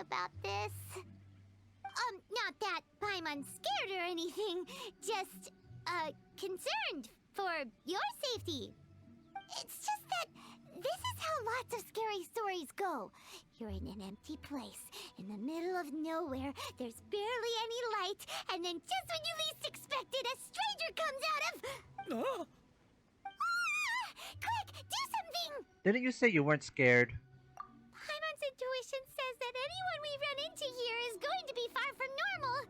about this. Not that Paimon's scared or anything, just, concerned for your safety. It's just that this is how lots of scary stories go. You're in an empty place, in the middle of nowhere, there's barely any light, and then just when you least expect it, a stranger comes out of... Oh. Ah! Quick, do something! Didn't you say you weren't scared? Paimon's intuition says that anyone we run into here is going to be far from normal.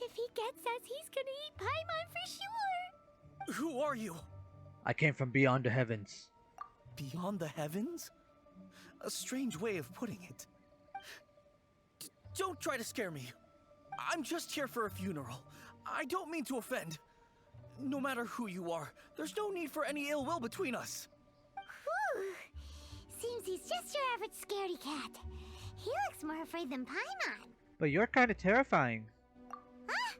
If he gets us, he's gonna eat Paimon for sure. Who are you? I came from beyond the heavens. Beyond the heavens? A strange way of putting it. Don't try to scare me. I'm just here for a funeral. I don't mean to offend. No matter who you are, there's no need for any ill will between us. Whew. Seems he's just your average scaredy cat. He looks more afraid than Paimon. But you're kind of terrifying. Huh?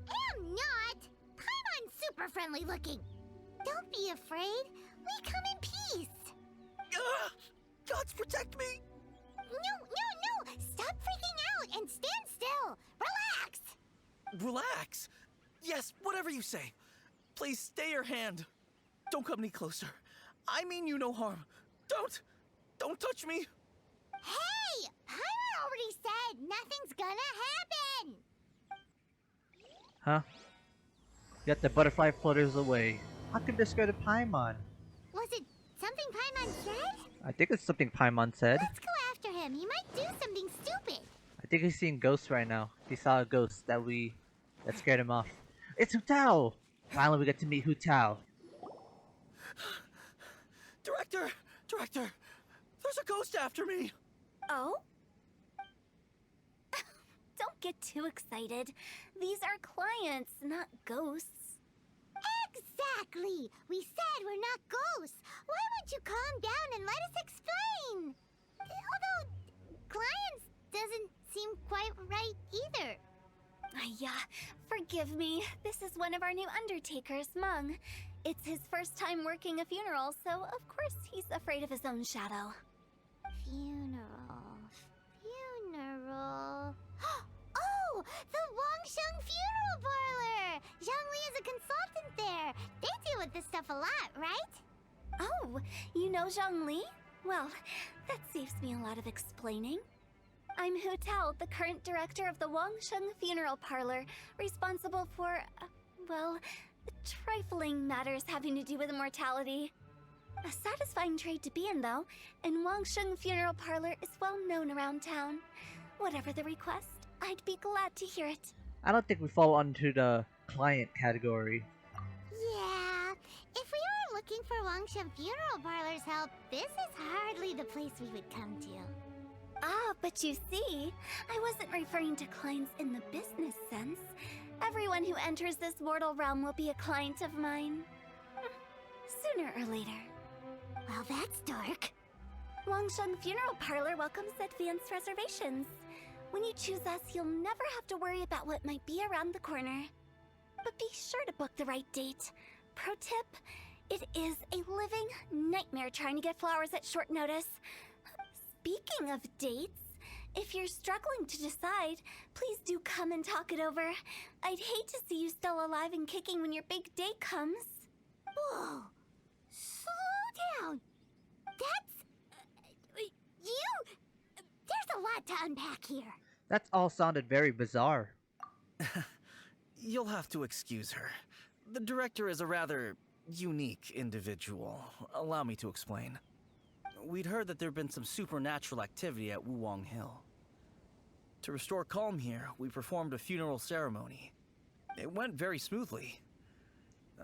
Am not! Paimon's super friendly looking. Don't be afraid. We come in peace. Gods protect me! No! Stop freaking out and stand still. Relax. Relax. Yes, whatever you say. Please stay your hand. Don't come any closer. I mean you no harm. Don't touch me. Hey! Paimon already said nothing's gonna happen. Huh? Yet the butterfly flutters away. How could this go to Paimon? Was it something Paimon said? I think it's something Paimon said. Let's go after him. He might do something stupid. I think he's seeing ghosts right now. He saw a ghost that scared him off. It's Hu Tao! Finally we get to meet Hu Tao. Director! There's a ghost after me! Oh? Don't get too excited. These are clients, not ghosts. Exactly! We said we're not ghosts. Why won't you calm down and let us explain? Although, clients doesn't seem quite right either. Yeah, forgive me. This is one of our new undertakers, Mung. It's his first time working a funeral, so of course he's afraid of his own shadow. Funeral. Oh! The Wangsheng Funeral Parlor! Zhangli is a consultant there. They deal with this stuff a lot, right? Oh, you know Zhangli? Well, that saves me a lot of explaining. I'm Hu Tao, the current director of the Wangsheng Funeral Parlor, responsible for, well, trifling matters having to do with immortality. A satisfying trade to be in, though, and Wangsheng Funeral Parlor is well known around town. Whatever the request, I'd be glad to hear it. I don't think we fall under the client category. Yeah, if we were looking for Wangsheng Funeral Parlor's help, this is hardly the place we would come to. Ah, but you see, I wasn't referring to clients in the business sense. Everyone who enters this mortal realm will be a client of mine. Sooner or later. Well, that's dark. Wangsheng Funeral Parlor welcomes advanced reservations. When you choose us, you'll never have to worry about what might be around the corner. But be sure to book the right date. Pro tip, it is a living nightmare trying to get flowers at short notice. Speaking of dates, if you're struggling to decide, please do come and talk it over. I'd hate to see you still alive and kicking when your big day comes. Whoa! Slow down! That's... you... There's a lot to unpack here. That all sounded very bizarre. You'll have to excuse her. The director is a rather unique individual. Allow me to explain. We'd heard that there'd been some supernatural activity at Wuwang Hill. To restore calm here, we performed a funeral ceremony. It went very smoothly.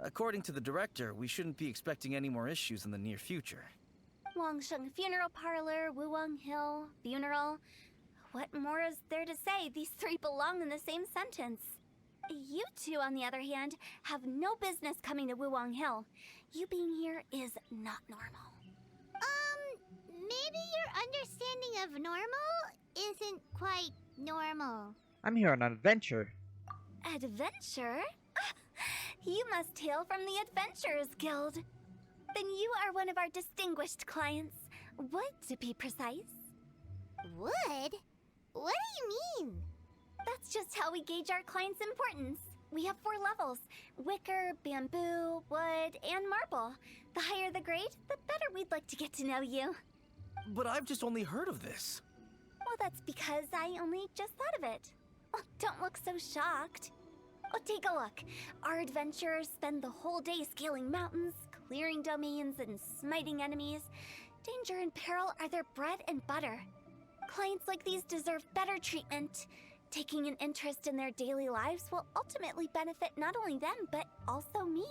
According to the director, we shouldn't be expecting any more issues in the near future. Wangsheng Funeral Parlor, Wuwang Hill, funeral. What more is there to say? These three belong in the same sentence. You two, on the other hand, have no business coming to Wuwang Hill. You being here is not normal. Maybe your understanding of normal isn't quite normal. I'm here on an adventure. Adventure? You must hail from the Adventurers Guild. Then you are one of our distinguished clients. Wood, to be precise. Wood? What do you mean? That's just how we gauge our clients' importance. We have 4 levels: wicker, bamboo, wood, and marble. The higher the grade, the better we'd like to get to know you. But I've just only heard of this. Well, that's because I only just thought of it. Oh, don't look so shocked. Oh, take a look. Our adventurers spend the whole day scaling mountains, clearing domains, and smiting enemies. Danger and peril are their bread and butter. Clients like these deserve better treatment. Taking an interest in their daily lives will ultimately benefit not only them, but also me.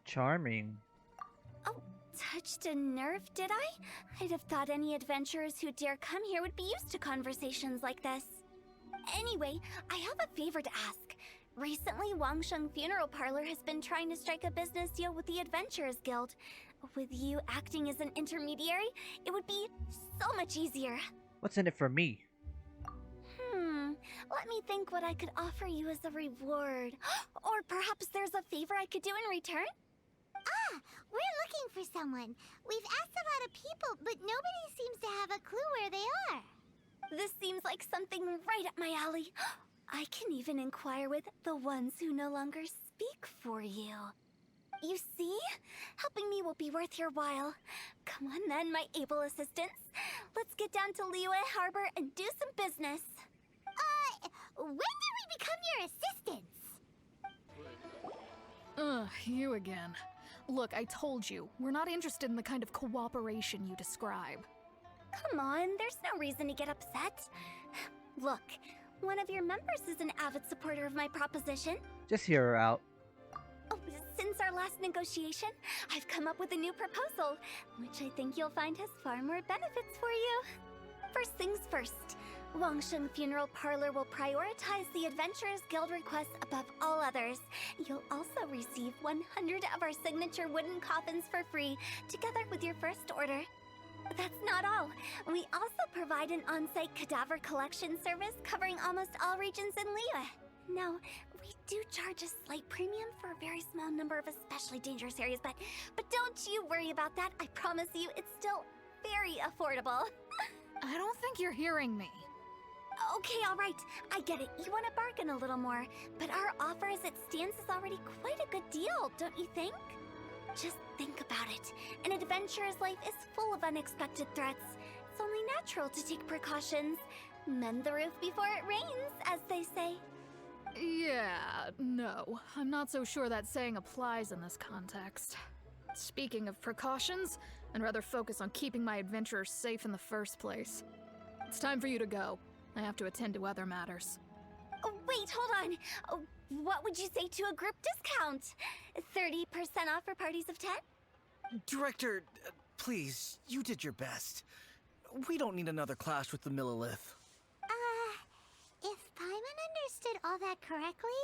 Charming. Oh, touched a nerve, did I? I'd have thought any adventurers who dare come here would be used to conversations like this. Anyway, I have a favor to ask. Recently, Wangsheng Funeral Parlor has been trying to strike a business deal with the Adventurers Guild. With you acting as an intermediary, it would be so much easier. What's in it for me? Let me think what I could offer you as a reward. Or perhaps there's a favor I could do in return? Ah, we're looking for someone. We've asked a lot of people, but nobody seems to have a clue where they are. This seems like something right up my alley. I can even inquire with the ones who no longer speak for you. You see? Helping me will be worth your while. Come on then, my able assistants. Let's get down to Liyue Harbor and do some business. When did we become your assistants? You again. Look, I told you, we're not interested in the kind of cooperation you describe. Come on, there's no reason to get upset. Look, one of your members is an avid supporter of my proposition. Just hear her out. Oh, since our last negotiation, I've come up with a new proposal, which I think you'll find has far more benefits for you. First things first, Wangsheng Funeral Parlor will prioritize the Adventurers Guild requests above all others. You'll also receive 100 of our signature wooden coffins for free, together with your first order. That's not all. We also provide an on-site cadaver collection service covering almost all regions in Liyue. Now, we do charge a slight premium for a very small number of especially dangerous areas, but don't you worry about that. I promise you, it's still very affordable. I don't think you're hearing me. Okay, all right. I get it. You want to bargain a little more, but our offer as it stands is already quite a good deal, don't you think? Just think about it. An adventurer's life is full of unexpected threats. It's only natural to take precautions. Mend the roof before it rains, as they say. Yeah, no. I'm not so sure that saying applies in this context. Speaking of precautions, I'd rather focus on keeping my adventurers safe in the first place. It's time for you to go. I have to attend to other matters. Oh, wait, hold on. Oh, what would you say to a group discount? 30% off for parties of 10? Director, please, you did your best. We don't need another clash with the Millilith. If Paimon understood all that correctly,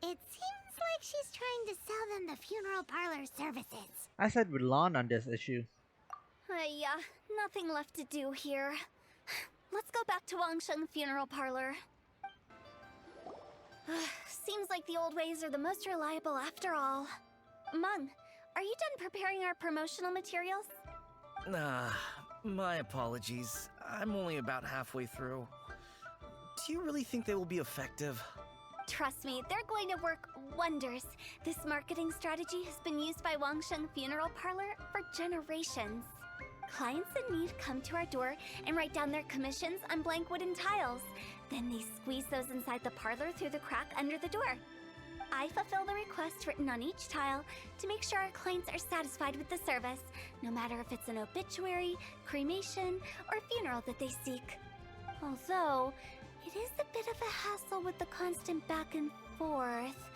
it seems like she's trying to sell them the funeral parlor services. I side with Lon on this issue. Yeah, nothing left to do here. Let's go back to Wangsheng Funeral Parlor. Seems like the old ways are the most reliable after all. Meng, are you done preparing our promotional materials? My apologies. I'm only about halfway through. Do you really think they will be effective? Trust me, they're going to work wonders. This marketing strategy has been used by Wangsheng Funeral Parlor for generations. Clients in need come to our door and write down their commissions on blank wooden tiles. Then they squeeze those inside the parlor through the crack under the door. I fulfill the request written on each tile to make sure our clients are satisfied with the service, no matter if it's an obituary, cremation, or funeral that they seek. Although, it is a bit of a hassle with the constant back and forth.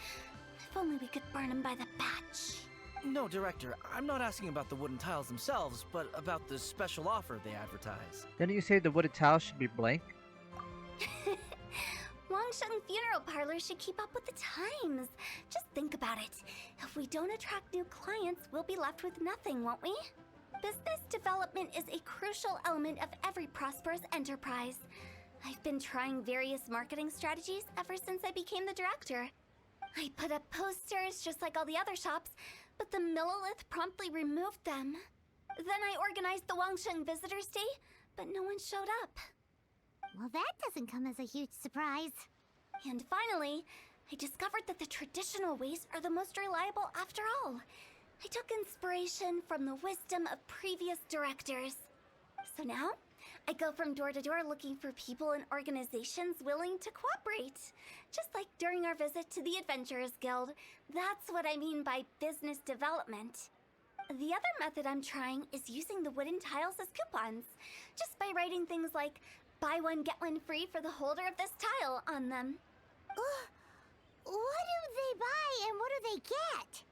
If only we could burn them by the batch. No, Director, I'm not asking about the wooden tiles themselves, but about the special offer they advertise. Didn't you say the wooden tile should be blank? Wangsheng Funeral Parlor should keep up with the times. Just think about it. If we don't attract new clients, we'll be left with nothing, won't we? Business development is a crucial element of every prosperous enterprise. I've been trying various marketing strategies ever since I became the director. I put up posters just like all the other shops, but the Millilith promptly removed them. Then I organized the Wangsheng Visitors Day, but no one showed up. Well, that doesn't come as a huge surprise. And finally, I discovered that the traditional ways are the most reliable after all. I took inspiration from the wisdom of previous directors. So now, I go from door to door looking for people and organizations willing to cooperate. Just like during our visit to the Adventurers Guild. That's what I mean by business development. The other method I'm trying is using the wooden tiles as coupons. Just by writing things like, buy one, get one free for the holder of this tile on them. What do they buy and what do they get?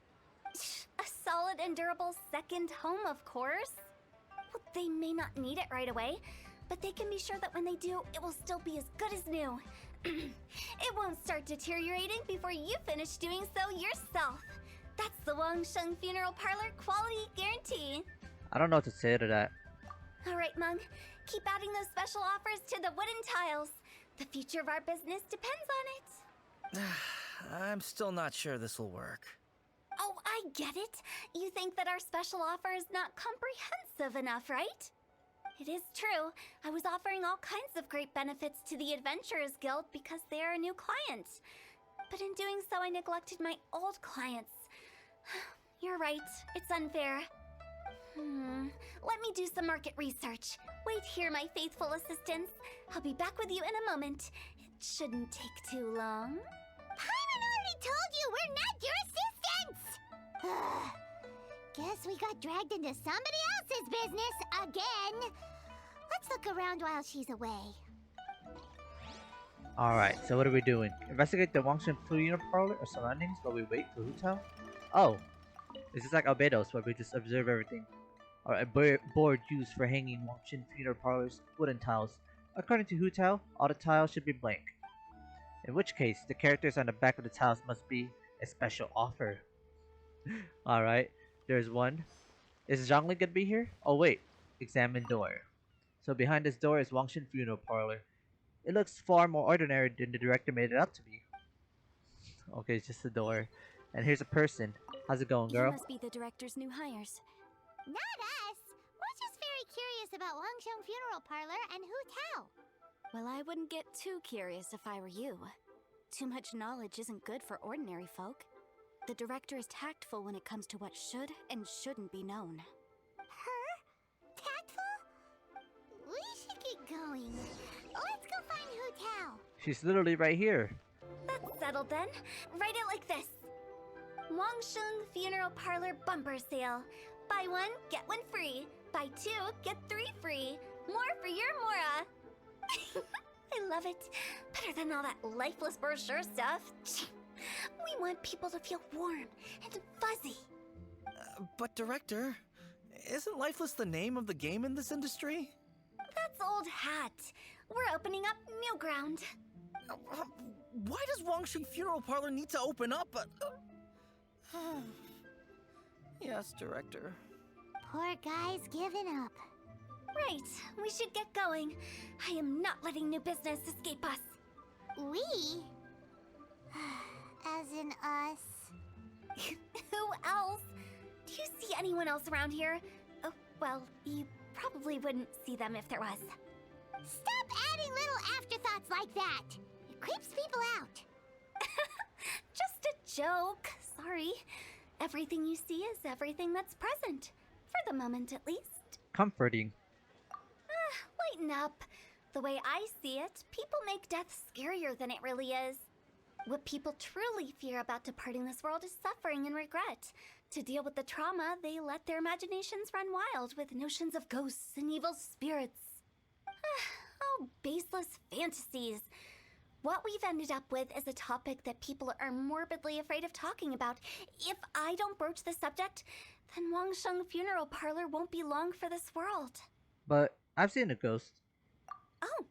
A solid and durable second home, of course. Well, they may not need it right away, but they can be sure that when they do, it will still be as good as new. It won't start deteriorating before you finish doing so yourself. That's the Wangsheng Funeral Parlor quality guarantee. I don't know what to say to that. All right, Mung. Keep adding those special offers to the wooden tiles. The future of our business depends on it. I'm still not sure this will work. Oh, I get it. You think that our special offer is not comprehensive enough, right? It is true. I was offering all kinds of great benefits to the Adventurers Guild because they are a new client. But in doing so, I neglected my old clients. You're right. It's unfair. Let me do some market research. Wait here, my faithful assistants. I'll be back with you in a moment. It shouldn't take too long. Paimon already told you we're not your assistants! Guess we got dragged into somebody else's business again. Let's look around while she's away. Alright, so what are we doing? Investigate the Wangshan Funeral Parlor or surroundings while we wait for Hu Tao? Oh, this is like Albedos where we just observe everything. Alright, a board used for hanging Wangshan Funeral Parlor's wooden tiles. According to Hu Tao, all the tiles should be blank. In which case, the characters on the back of the tiles must be a special offer. Alright, there's one. Is Zhongli gonna be here? Oh wait, examine door. So behind this door is Wangshan Funeral Parlor. It looks far more ordinary than the director made it out to be. Okay, it's just a door. And here's a person. How's it going, girl? You must be the director's new hires. Not us. We're just very curious about Wangsheng Funeral Parlor and Hu Tao. Well, I wouldn't get too curious if I were you. Too much knowledge isn't good for ordinary folk. The director is tactful when it comes to what should and shouldn't be known. Her? Tactful? We should get going. Let's go find Hu Tao. She's literally right here. That's settled then. Write it like this. Wangsheng Funeral Parlor Bumper Sale. Buy one, get one free. Buy two, get three free. More for your Mora. I love it. Better than all that lifeless brochure stuff. We want people to feel warm and fuzzy. But director, isn't Lifeless the name of the game in this industry? That's old hat. We're opening up new ground. Why does Wangsheng Funeral Parlor need to open up? Yes, director. Poor guy's given up. Right, we should get going. I am not letting new business escape us. We? As in us. Who else? Do you see anyone else around here? Oh, well, you probably wouldn't see them if there was. Stop adding little afterthoughts like that. It creeps people out. Just a joke. Sorry. Everything you see is everything that's present. For the moment, at least. Comforting. Lighten up. The way I see it, people make death scarier than it really is. What people truly fear about departing this world is suffering and regret. To deal with the trauma, they let their imaginations run wild with notions of ghosts and evil spirits. Oh, baseless fantasies. What we've ended up with is a topic that people are morbidly afraid of talking about. If I don't broach the subject, then Wangsheng Funeral Parlor won't be long for this world. But I've seen a ghost. Oh,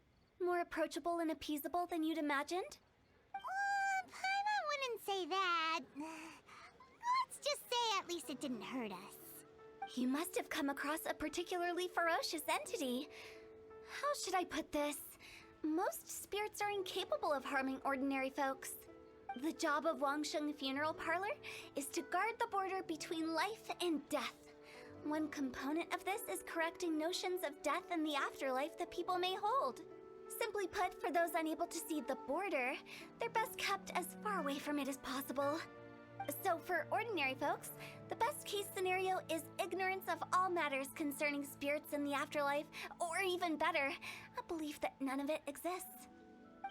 more approachable and appeasable than you'd imagined? Paimon wouldn't say that. Let's just say at least it didn't hurt us. You must have come across a particularly ferocious entity. How should I put this? Most spirits are incapable of harming ordinary folks. The job of Wangsheng Funeral Parlor is to guard the border between life and death. One component of this is correcting notions of death and the afterlife that people may hold. Simply put, for those unable to see the border, they're best kept as far away from it as possible. So for ordinary folks, the best case scenario is ignorance of all matters concerning spirits in the afterlife, or even better, a belief that none of it exists.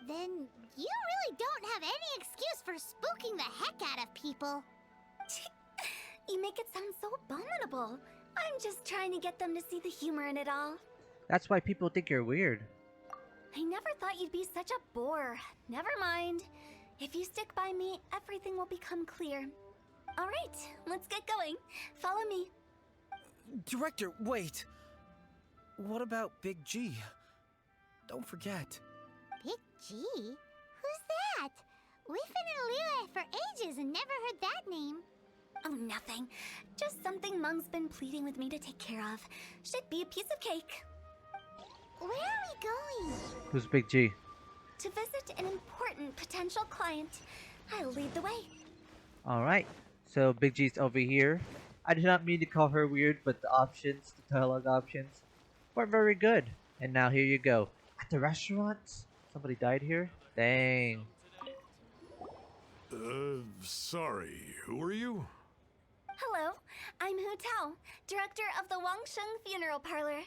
Then you really don't have any excuse for spooking the heck out of people. You make it sound so abominable. I'm just trying to get them to see the humor in it all. That's why people think you're weird. I never thought you'd be such a bore. Never mind. If you stick by me, everything will become clear. All right, let's get going. Follow me. Director, wait! What about Big G? Don't forget. Big G? Who's that? We've been in Liyue for ages and never heard that name. Oh, nothing. Just something Mung's been pleading with me to take care of. Should be a piece of cake. Where are we going? Who's Big G? To visit an important potential client. I'll lead the way. Alright, so Big G's over here. I did not mean to call her weird, but the options, the dialogue options, weren't very good. And now here you go. At the restaurant? Somebody died here? Dang. Sorry, who are you? Hello, I'm Hu Tao, director of the Wangsheng Funeral Parlor.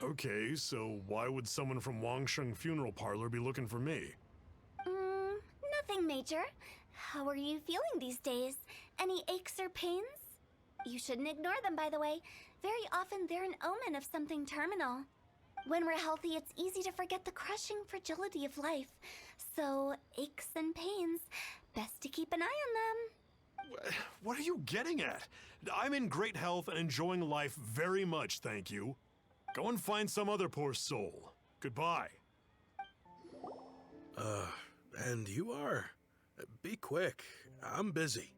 Okay, so why would someone from Wangsheng Funeral Parlor be looking for me? Nothing major. How are you feeling these days? Any aches or pains? You shouldn't ignore them, by the way. Very often they're an omen of something terminal. When we're healthy, it's easy to forget the crushing fragility of life. So, aches and pains, best to keep an eye on them. What are you getting at? I'm in great health and enjoying life very much, thank you. Go and find some other poor soul. Goodbye. And you are? Be quick. I'm busy.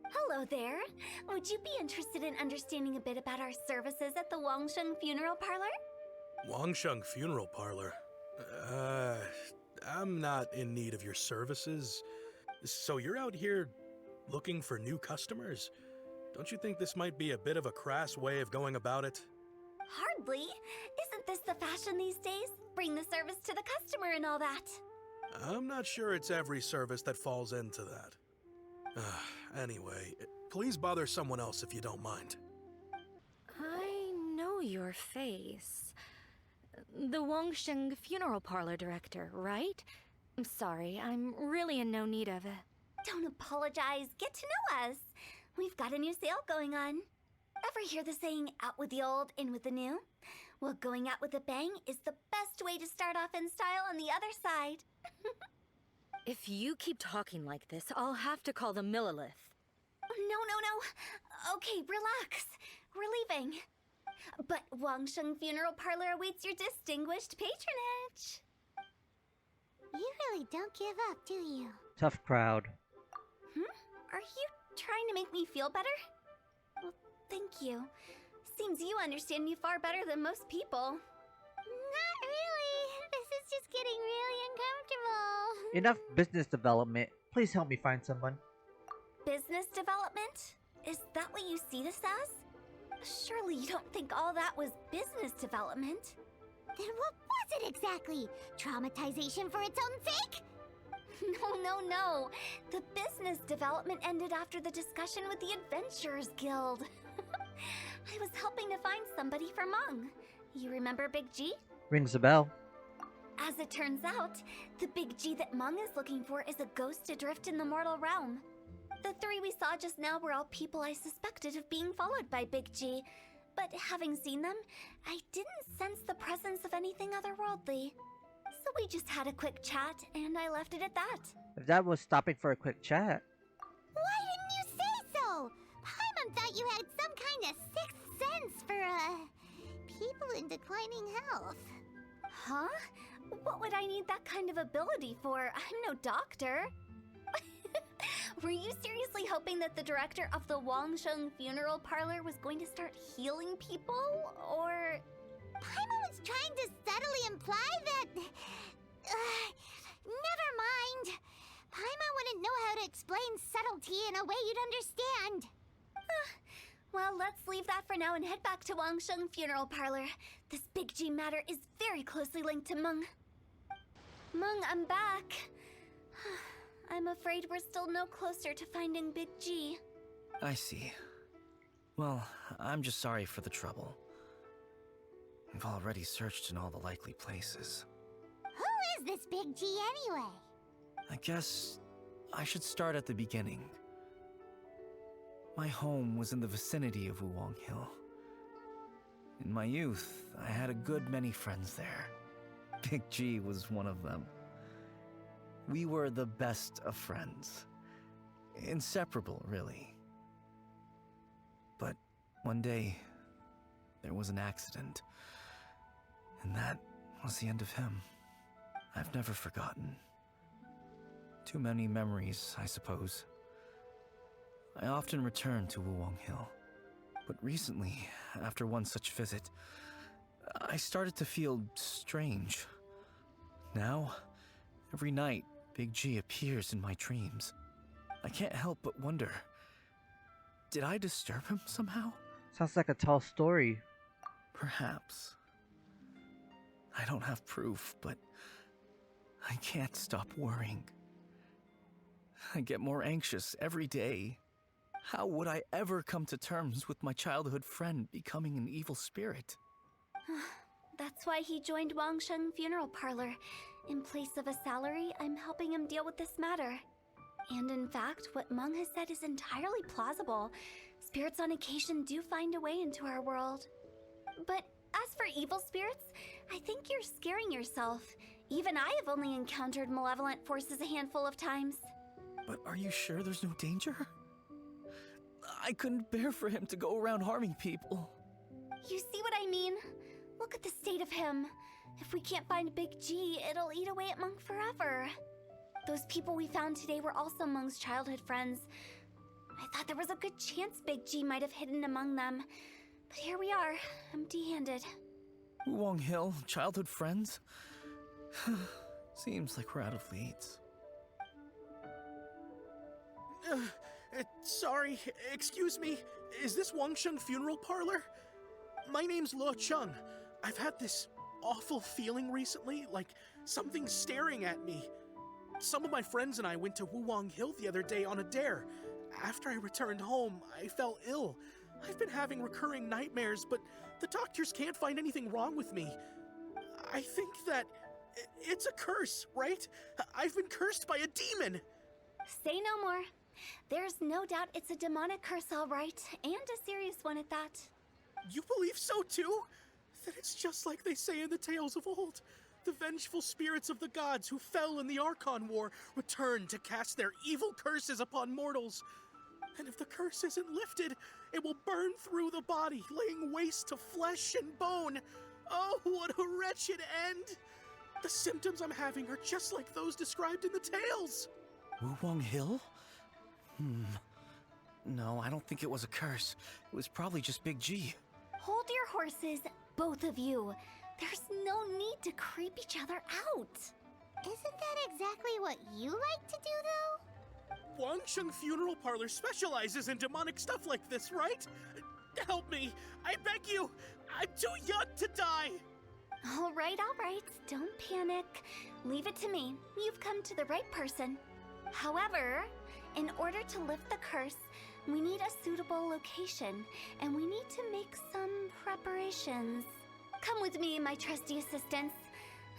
Hello there. Would you be interested in understanding a bit about our services at the Wangsheng Funeral Parlor? Wangsheng Funeral Parlor? I'm not in need of your services. So you're out here looking for new customers? Don't you think this might be a bit of a crass way of going about it? Hardly. Isn't this the fashion these days? Bring the service to the customer and all that. I'm not sure it's every service that falls into that. Anyway, please bother someone else if you don't mind. I know your face. The Wangsheng Funeral Parlor director, right? I'm sorry, I'm really in no need of it. Don't apologize. Get to know us. We've got a new sale going on. Ever hear the saying, out with the old, in with the new? Well, going out with a bang is the best way to start off in style on the other side. If you keep talking like this, I'll have to call the Millilith. No. Okay, relax. We're leaving. But Wangsheng Funeral Parlor awaits your distinguished patronage. You really don't give up, do you? Tough crowd. Are you trying to make me feel better? Well, thank you. Seems you understand me far better than most people. Not really. This is just getting really uncomfortable. Enough business development. Please help me find someone. Business development? Is that what you see this as? Surely you don't think all that was business development? Then what was it exactly? Traumatization for its own sake? No. The business development ended after the discussion with the Adventurers Guild. I was helping to find somebody for Mung. You remember Big G? Rings a bell. As it turns out, the Big G that Mung is looking for is a ghost adrift in the mortal realm. The three we saw just now were all people I suspected of being followed by Big G, but having seen them, I didn't sense the presence of anything otherworldly. So we just had a quick chat, and I left it at that. If that was stopping for a quick chat. Why didn't you say so? Paimon thought you had some kind of sixth sense for, people in declining health. Huh? What would I need that kind of ability for? I'm no doctor. Were you seriously hoping that the director of the Wangsheng Funeral Parlor was going to start healing people, or...? Paimon was trying to subtly imply that... never mind. Paimon wouldn't know how to explain subtlety in a way you'd understand. Well, let's leave that for now and head back to Wangsheng Funeral Parlor. This Big G matter is very closely linked to Mung. Mung, I'm back. I'm afraid we're still no closer to finding Big G. I see. Well, I'm just sorry for the trouble. We've already searched in all the likely places. Who is this Big G anyway? I guess I should start at the beginning. My home was in the vicinity of Wuwang Hill. In my youth, I had a good many friends there. Big G was one of them. We were the best of friends. Inseparable, really. But one day, there was an accident. And that was the end of him. I've never forgotten. Too many memories, I suppose. I often return to Wuwang Hill. But recently, after one such visit, I started to feel strange. Now, every night, Big G appears in my dreams. I can't help but wonder, did I disturb him somehow? Sounds like a tall story. Perhaps. I don't have proof, but I can't stop worrying. I get more anxious every day. How would I ever come to terms with my childhood friend becoming an evil spirit? That's why he joined Wangsheng Funeral Parlor. In place of a salary, I'm helping him deal with this matter. And in fact, what Mung has said is entirely plausible. Spirits on occasion do find a way into our world. But as for evil spirits, I think you're scaring yourself. Even I have only encountered malevolent forces a handful of times. But are you sure there's no danger? I couldn't bear for him to go around harming people. You see what I mean? Look at the state of him. If we can't find Big G, it'll eat away at Mung forever. Those people we found today were also Mung's childhood friends. I thought there was a good chance Big G might have hidden among them. But here we are, empty-handed. Wuwang Hill, childhood friends? Seems like we're out of leads. Sorry, excuse me. Is this Wangsheng Funeral Parlor? My name's Luo Chung. I've had this awful feeling recently, like something's staring at me. Some of my friends and I went to Wuwang Hill the other day on a dare. After I returned home, I fell ill. I've been having recurring nightmares, but the doctors can't find anything wrong with me. I think that it's a curse, right? I've been cursed by a demon. Say no more. There's no doubt it's a demonic curse, all right, and a serious one at that. You believe so too? Then it's just like they say in the tales of old. The vengeful spirits of the gods who fell in the Archon War return to cast their evil curses upon mortals. And if the curse isn't lifted, it will burn through the body, laying waste to flesh and bone. Oh, what a wretched end! The symptoms I'm having are just like those described in the tales. Wuwang Hill? No, I don't think it was a curse. It was probably just Big G. Hold your horses, both of you. There's no need to creep each other out. Isn't that exactly what you like to do, though? Wangsheng Funeral Parlor specializes in demonic stuff like this, right? Help me, I beg you. I'm too young to die. All right, don't panic. Leave it to me. You've come to the right person. However, in order to lift the curse, we need a suitable location, and we need to make some preparations. Come with me, my trusty assistants.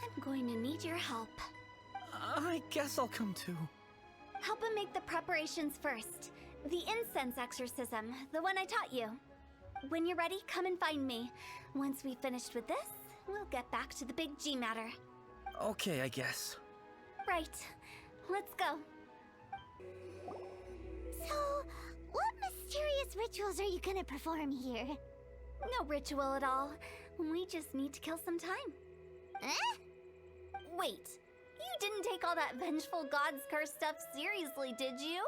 I'm going to need your help. I guess I'll come too. Help him make the preparations first. The incense exorcism, the one I taught you. When you're ready, come and find me. Once we've finished with this, we'll get back to the Big G matter. Okay, I guess. Right. Let's go. So, what mysterious rituals are you gonna perform here? No ritual at all. We just need to kill some time. Eh? Wait, you didn't take all that vengeful god's curse stuff seriously, did you?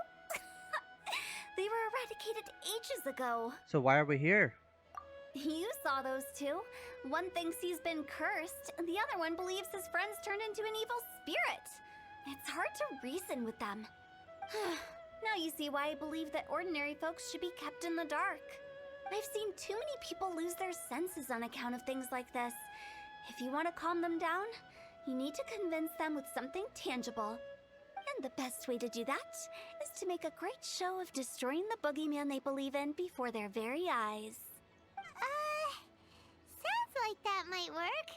They were eradicated ages ago. So why are we here? You saw those two. One thinks he's been cursed, and the other one believes his friends turned into an evil spirit. It's hard to reason with them. Now you see why I believe that ordinary folks should be kept in the dark. I've seen too many people lose their senses on account of things like this. If you want to calm them down, You need to convince them with something tangible. And the best way to do that is to make a great show of destroying the boogeyman they believe in before their very eyes. Sounds like that might work.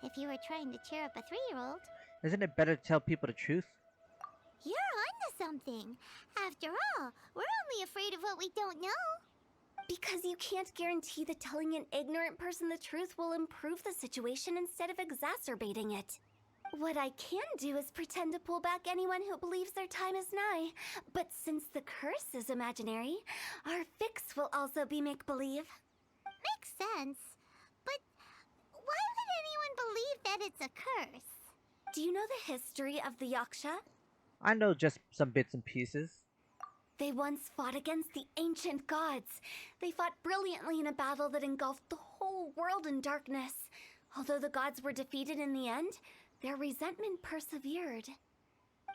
If you were trying to cheer up a 3-year-old. Isn't it better to tell people the truth? You're onto something. After all, we're only afraid of what we don't know. Because you can't guarantee that telling an ignorant person the truth will improve the situation instead of exacerbating it. What I can do is pretend to pull back anyone who believes their time is nigh. But since the curse is imaginary, our fix will also be make-believe. Makes sense. But why would anyone believe that it's a curse? Do you know the history of the Yaksha? I know just some bits and pieces. They once fought against the ancient gods. They fought brilliantly in a battle that engulfed the whole world in darkness. Although the gods were defeated in the end, their resentment persevered.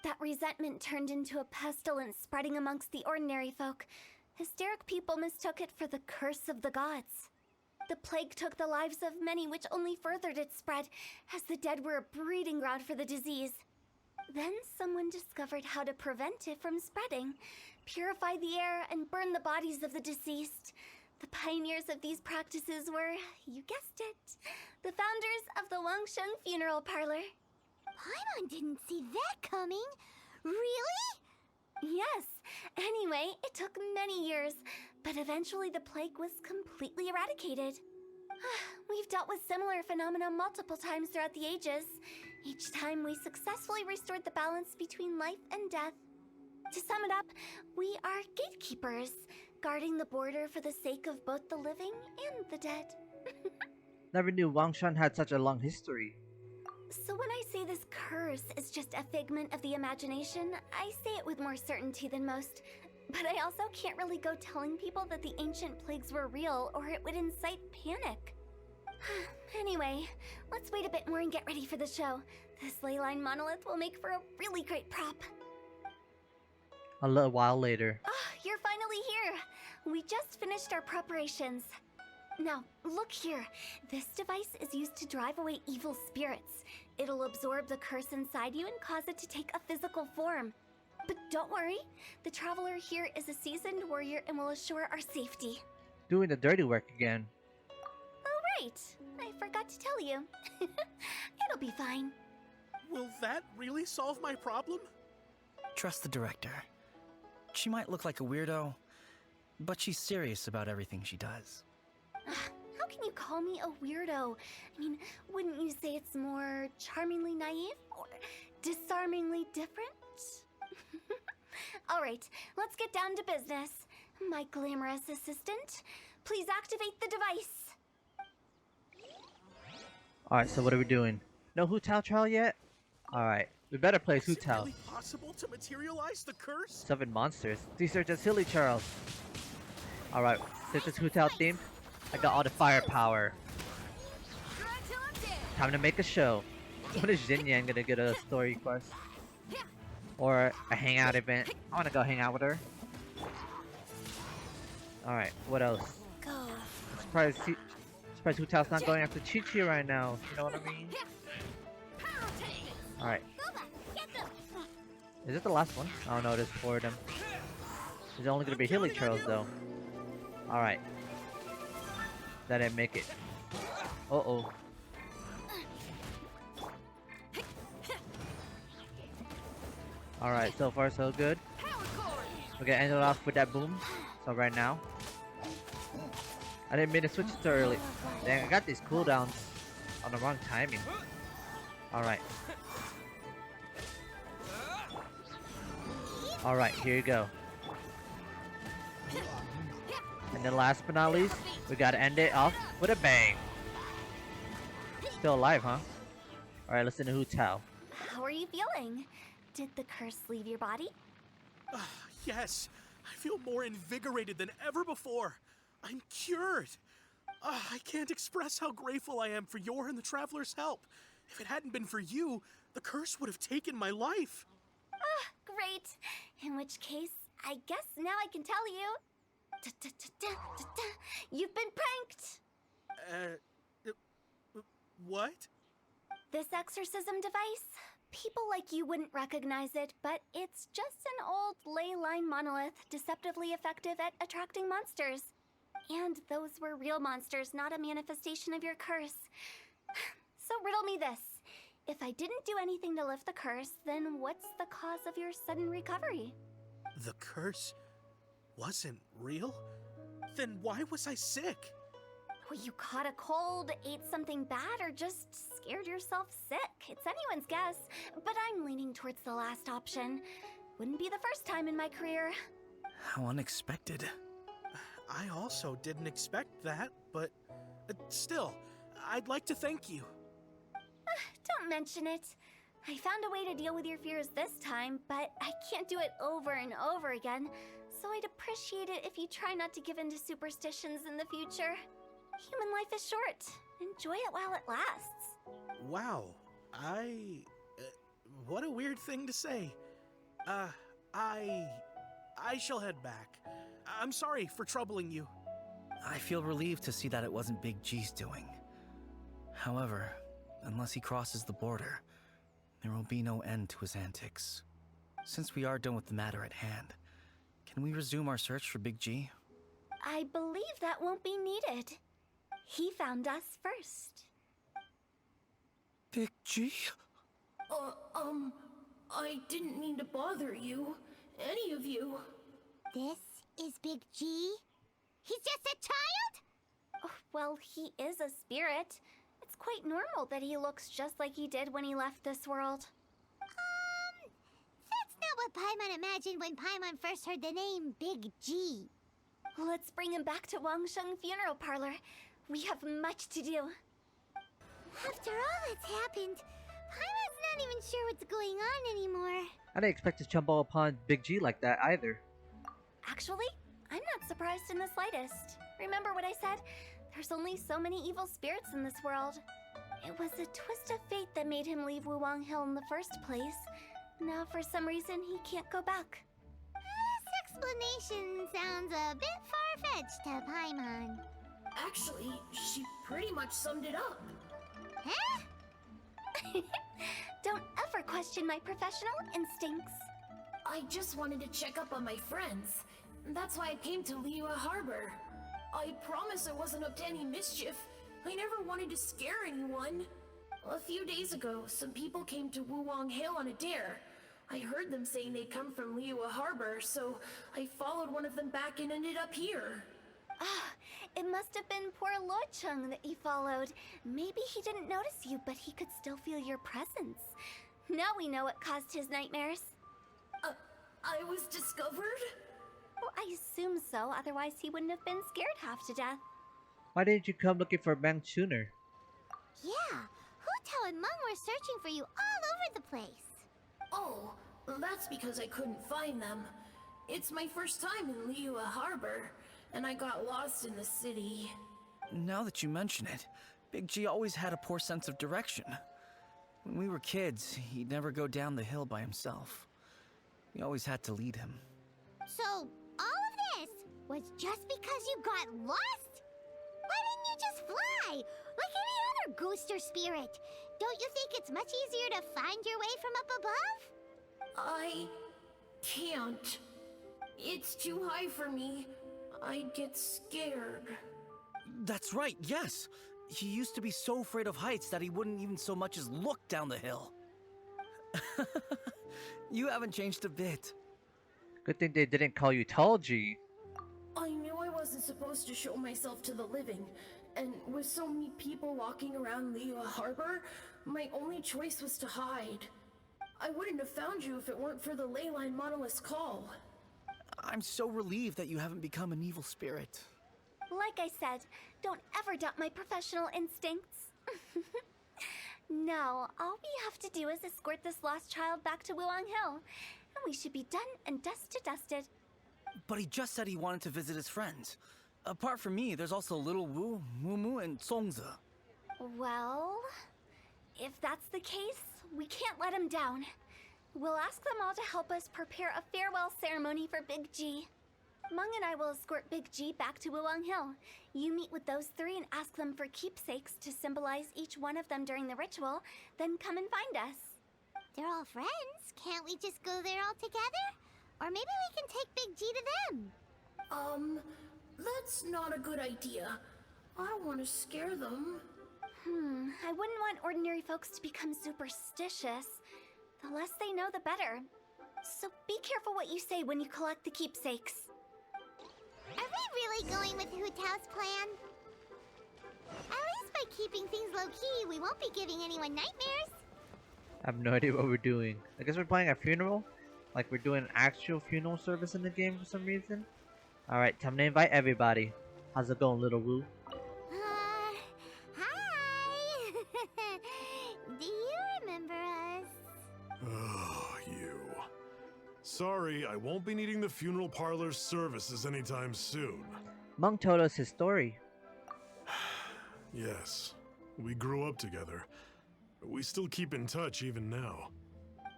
That resentment turned into a pestilence spreading amongst the ordinary folk. Hysteric people mistook it for the curse of the gods. The plague took the lives of many, which only furthered its spread, as the dead were a breeding ground for the disease. Then someone discovered how to prevent it from spreading, purify the air, and burn the bodies of the deceased. The pioneers of these practices were, you guessed it, the founders of the Wangsheng Funeral Parlor. Paimon didn't see that coming. Really? Yes. Anyway, it took many years, but eventually the plague was completely eradicated. We've dealt with similar phenomena multiple times throughout the ages. Each time we successfully restored the balance between life and death. To sum it up, we are gatekeepers, guarding the border for the sake of both the living and the dead. Never knew Wangshan had such a long history. So when I say this curse is just a figment of the imagination, I say it with more certainty than most. But I also can't really go telling people that the ancient plagues were real, or it would incite panic. Anyway, let's wait a bit more and get ready for the show. This leyline monolith will make for a really great prop. A little while later. You're finally here! We just finished our preparations. Now, look here. This device is used to drive away evil spirits. It'll absorb the curse inside you and cause it to take a physical form. But don't worry, the traveler here is a seasoned warrior and will assure our safety. Doing the dirty work again. Oh, right. I forgot to tell you. It'll be fine. Will that really solve my problem? Trust the director. She might look like a weirdo, but she's serious about everything she does. How can you call me a weirdo? I mean, wouldn't you say it's more charmingly naive or disarmingly different? Alright, let's get down to business. My glamorous assistant, please activate the device. Alright, so what are we doing? No Hu Tao trial yet? Alright, we better play Hu Is it Tao. really possible to materialize the curse? Summon monsters. These are just hilly Charles. Alright, since it's Hu Tao themed, I got all the firepower. Time to make a show. When is Jin Yang gonna get a story quest? Or a hangout event? I wanna go hang out with her. Alright, what else? Surprised Hu Tao's not going after Chi Chi right now. You know what I mean? Alright. Is it the last one? Oh no, there's 4 of them. There's only gonna be hilly Charles though. Alright. That didn't make it. Uh-oh. Alright, so far so good. We're gonna end it off with that boom. So right now. I didn't mean to switch it so early. Dang, I got these cooldowns on the wrong timing. Alright. Alright, here you go. And then last but not least, we gotta end it off with a bang. Still alive, huh? Alright, listen to Hu Tao. How are you feeling? Did the curse leave your body? Yes, I feel more invigorated than ever before. I'm cured. I can't express how grateful I am for your and the Traveler's help. If it hadn't been for you, the curse would have taken my life. Great. In which case, I guess now I can tell you. You've been pranked! What? This exorcism device? People like you wouldn't recognize it, but it's just an old ley line monolith deceptively effective at attracting monsters. And those were real monsters, not a manifestation of your curse. So riddle me this. If I didn't do anything to lift the curse, then what's the cause of your sudden recovery? The curse wasn't real? Then why was I sick? Well, you caught a cold, ate something bad, or just scared yourself sick. It's anyone's guess, but I'm leaning towards the last option. Wouldn't be the first time in my career. How unexpected. I also didn't expect that, but still, I'd like to thank you. Don't mention it. I found a way to deal with your fears this time, but I can't do it over and over again, so I'd appreciate it if you try not to give in to superstitions in the future. Human life is short. Enjoy it while it lasts. Wow, what a weird thing to say. I shall head back. I'm sorry for troubling you. I feel relieved to see that it wasn't Big G's doing. However, unless he crosses the border, there will be no end to his antics. Since we are done with the matter at hand, can we resume our search for Big G? I believe that won't be needed. He found us first. Big G? I didn't mean to bother you. Any of you. This is Big G? He's just a child? Oh, well, he is a spirit. It's quite normal that he looks just like he did when he left this world. That's not what Paimon imagined when Paimon first heard the name Big G. Let's bring him back to Wangsheng Funeral Parlor. We have much to do. After all that's happened, Paimon's not even sure what's going on anymore. I didn't expect to stumble upon Big G like that either. Actually, I'm not surprised in the slightest. Remember what I said? There's only so many evil spirits in this world. It was a twist of fate that made him leave Wuwang Hill in the first place. Now, for some reason, he can't go back. This explanation sounds a bit far-fetched to Paimon. Actually, she pretty much summed it up. Huh? Don't ever question my professional instincts. I just wanted to check up on my friends. That's why I came to Liyue Harbor. I promise I wasn't up to any mischief. I never wanted to scare anyone. A few days ago, some people came to Wuwang Hill on a dare. I heard them saying they'd come from Liyue Harbor, so I followed one of them back and ended up here. Ah, it must have been poor Lo Chung that you followed. Maybe he didn't notice you, but he could still feel your presence. Now we know what caused his nightmares. I was discovered? Well, I assume so, otherwise he wouldn't have been scared half to death. Why didn't you come looking for Mang sooner? Yeah, Hu Tao and Meng were searching for you all over the place. Oh, that's because I couldn't find them. It's my first time in Liyue Harbor, and I got lost in the city. Now that you mention it, Big G always had a poor sense of direction. When we were kids, he'd never go down the hill by himself. We always had to lead him. So, all of this was just because you got lost? Why didn't you just fly? Like any other ghost or spirit? Don't you think it's much easier to find your way from up above? I can't. It's too high for me. I'd get scared. That's right, yes! He used to be so afraid of heights that he wouldn't even so much as look down the hill. You haven't changed a bit. Good thing they didn't call you Tall G. I knew I wasn't supposed to show myself to the living, and with so many people walking around Liyue Harbor, my only choice was to hide. I wouldn't have found you if it weren't for the Leyline Monolith's call. I'm so relieved that you haven't become an evil spirit. Like I said, don't ever doubt my professional instincts. No, all we have to do is escort this lost child back to Wuwang Hill, and we should be done and dusted. But he just said he wanted to visit his friends. Apart from me, there's also Little Wu, Mumu, and Songze. Well, if that's the case, we can't let him down. We'll ask them all to help us prepare a farewell ceremony for Big G. Mung and I will escort Big G back to Wuwang Hill. You meet with those three and ask them for keepsakes to symbolize each one of them during the ritual, then come and find us. They're all friends. Can't we just go there all together? Or maybe we can take Big G to them. That's not a good idea. I don't want to scare them. I wouldn't want ordinary folks to become superstitious. The less they know, the better. So be careful what you say when you collect the keepsakes. Are we really going with Hu Tao's plan? At least by keeping things low-key, we won't be giving anyone nightmares. I have no idea what we're doing. I guess we're playing a funeral? Like we're doing an actual funeral service in the game for some reason? Alright, time to invite everybody. How's it going, little Woo? Hi! Do you remember us? Oh, you. Sorry, I won't be needing the funeral parlor's services anytime soon. Mung told us his story. Yes, we grew up together. We still keep in touch even now.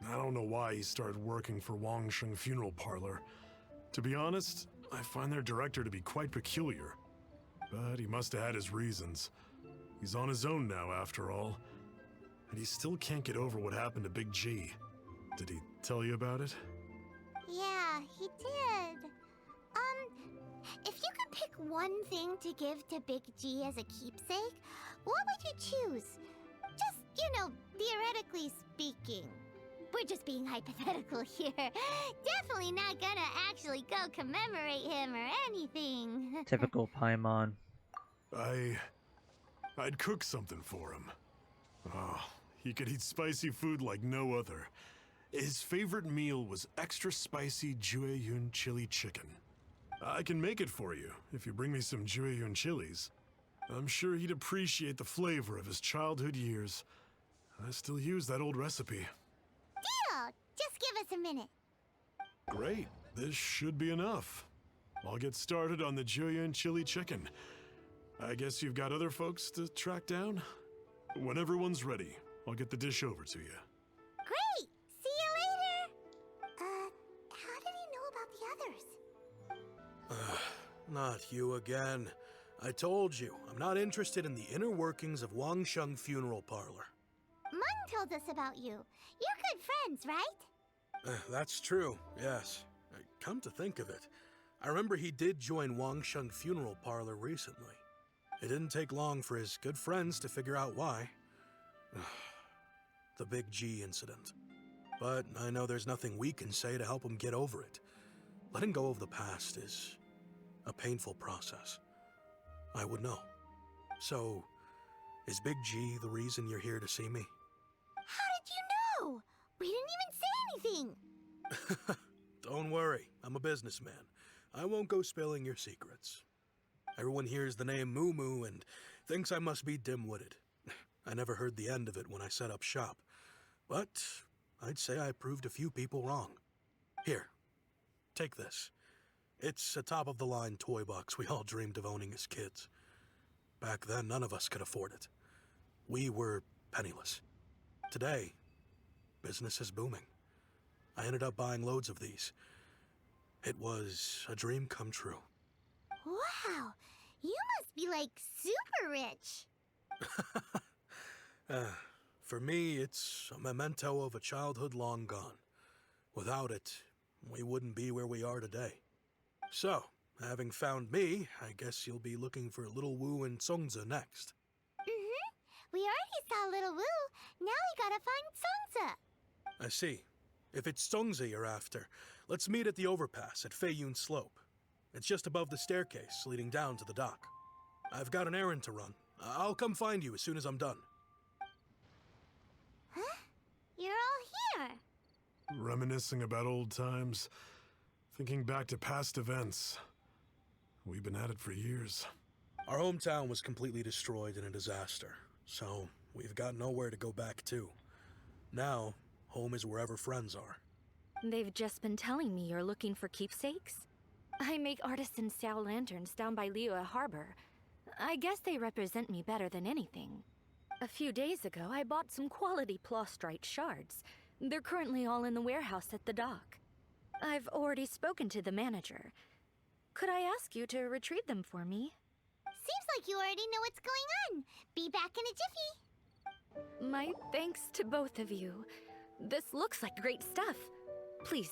I don't know why he started working for Wangsheng Funeral Parlor. To be honest, I find their director to be quite peculiar. But he must have had his reasons. He's on his own now, after all. And he still can't get over what happened to Big G. Did he tell you about it? Yeah, he did. If you could pick one thing to give to Big G as a keepsake, what would you choose? Just, theoretically speaking. We're just being hypothetical here. Definitely not gonna actually go commemorate him or anything. Typical Paimon. I'd cook something for him. Oh, he could eat spicy food like no other. His favorite meal was extra spicy Jueyun chili chicken. I can make it for you if you bring me some Jueyun chilies. I'm sure he'd appreciate the flavor of his childhood years. I still use that old recipe. Deal! Just give us a minute. Great. This should be enough. I'll get started on the Jueyun chili chicken. I guess you've got other folks to track down? When everyone's ready, I'll get the dish over to you. Great! See you later! How did he know about the others? Not you again. I told you, I'm not interested in the inner workings of Wangsheng Funeral Parlor. Mung told us about you. You're good friends, right? That's true, yes. Come to think of it, I remember he did join Wangsheng Funeral Parlor recently. It didn't take long for his good friends to figure out why. The Big G incident. But I know there's nothing we can say to help him get over it. Letting go of the past is a painful process. I would know. So, is Big G the reason you're here to see me? How did you know? We didn't even say anything. Don't worry, I'm a businessman. I won't go spilling your secrets. Everyone hears the name Moo Moo and thinks I must be dim-witted. I never heard the end of it when I set up shop. But I'd say I proved a few people wrong. Here, take this. It's a top-of-the-line toy box we all dreamed of owning as kids. Back then, none of us could afford it. We were penniless. Today, business is booming. I ended up buying loads of these. It was a dream come true. Wow, you must be like super rich. For me, it's a memento of a childhood long gone. Without it, we wouldn't be where we are today. So, having found me, I guess you'll be looking for Little Wu and Songza next. We already saw Little Wu. Now we gotta find Songza. I see. If it's Songza you're after, let's meet at the overpass at Feiyun Slope. It's just above the staircase leading down to the dock. I've got an errand to run. I'll come find you as soon as I'm done. Huh? You're all here. Reminiscing about old times, thinking back to past events. We've been at it for years. Our hometown was completely destroyed in a disaster, so we've got nowhere to go back to. Now, home is wherever friends are. They've just been telling me you're looking for keepsakes. I make artisan Xiao lanterns down by Liyue Harbor. I guess they represent me better than anything. A few days ago, I bought some quality Plostrite shards. They're currently all in the warehouse at the dock. I've already spoken to the manager. Could I ask you to retrieve them for me? Seems like you already know what's going on. Be back in a jiffy. My thanks to both of you. This looks like great stuff. Please,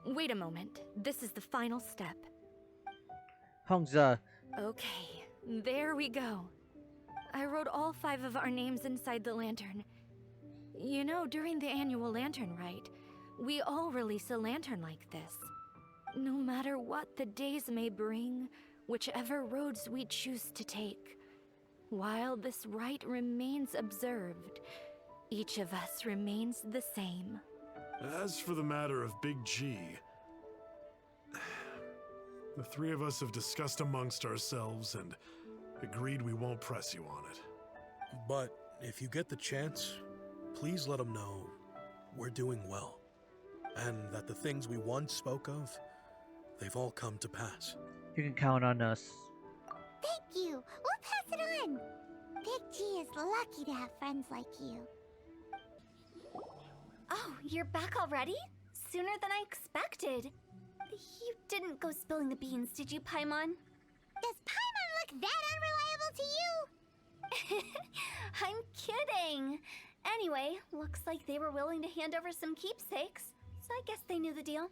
wait a moment. This is the final step. Hongza. Okay, there we go. I wrote all 5 of our names inside the lantern. You know, during the annual lantern rite, we all release a lantern like this. No matter what the days may bring, whichever roads we choose to take, while this rite remains observed, each of us remains the same. As for the matter of Big G, the 3 of us have discussed amongst ourselves and agreed we won't press you on it. But if you get the chance, please let them know we're doing well, and that the things we once spoke of, they've all come to pass. You can count on us. Thank you. We'll pass it on. Big G is lucky to have friends like you. Oh, you're back already? Sooner than I expected. You didn't go spilling the beans, did you, Paimon? Does Paimon look that unreliable to you? I'm kidding. Anyway, looks like they were willing to hand over some keepsakes, so I guess they knew the deal.